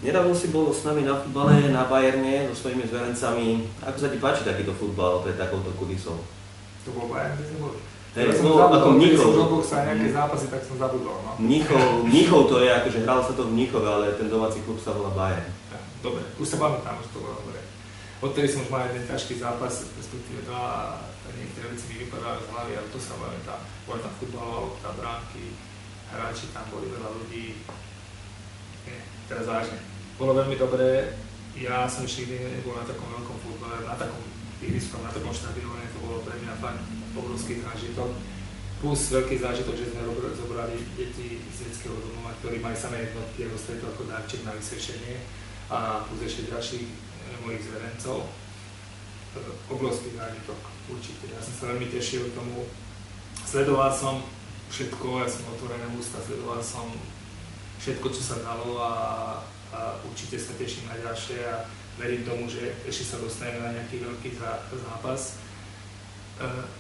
Nedávno si bol s nami na futbale na Bayerne so svojimi zverencami. Ako sa ti páči takýto futbal pred takouto kulisou? To bol Bayern, kde sme boli. Ako Mníchov. Keď som sa nejaké zápasy, tak som zabudol. No. Mníchov to je, akože hralo sa to v Mníchove, ale ten domáci klub sa volá Bayern. Dobre, už sa pamätám, že to bolo dobre. Odtedy som už mal jeden ťažký zápas, respektíve dva, niektoré veci mi vypadali z hlavy, ale to sa pamätám. Boli tam futbalovalo, tam bránky, hráči, tam boli veľa ľudí. Nie, teraz vážne. Bolo veľmi dobré, ja som ešte nikdy nebol na takom veľkom futbale, na takom ihriskom, na takom štadióne, to bolo pre mňa fakt obrovský zážitok. Plus veľký zážitok, že sme zobrali deti z detského domova, ktorí majú samé jednotky, a dostali to ako darček na vysvečenie a plus ešte ďalších mojich zverencov. Obrovský zážitok, určite. Ja som sa veľmi tešil tomu. Sledoval som všetko, ja som otvorené ústa, sledoval som všetko, čo sa dalo a určite sa teším na ďalšie a verím tomu, že ešte sa dostaneme na nejaký veľký zápas.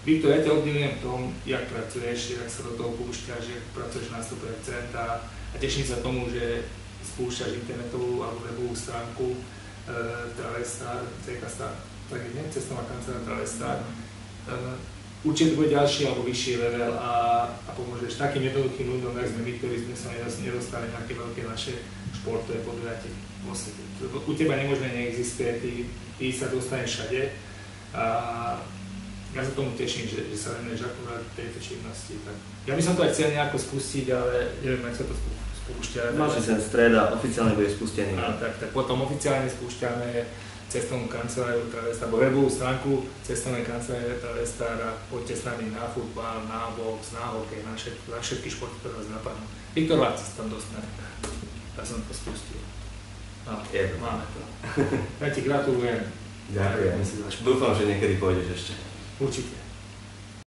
Viktor, ja ťa obdivujem v tom, jak pracuješ, jak sa do toho púšťaš, jak pracuješ na 100% a teším sa tomu, že spúšťaš internetovú alebo webovú stránku Travestar, CK-Star, tak je, cestovná kancelária Travestar. Určite bude ďalší alebo vyšší level a pomôžeš takým jednoduchým ľuďom, jak sme my, ktorí sme sa nedostali nejaké veľké naše športové podujatie vo svete. U teba nemožné neexistuje, ty sa dostaneš všade a ja sa tomu teším, že sa venuješ akurát tejto činnosti. Tak. Ja by som to aj chcel nejako spustiť, ale neviem, jak sa to spúšťa. Máš ten streda, oficiálne bude spustený. Tak potom oficiálne spúšťame cestovnú kanceláriu Travestar, alebo webovú stránku cestovnej kancelárie Travestar a poďte s nami na futbal, na box, na hokej, na všetky športy, ktoré vás napadnú. Viktor Vác sa tam dostane. Ja som to spustil. Máme to. Ja ti gratulujem. Ďakujem. Dúfam, že niekedy pôjdeš ešte. Určite.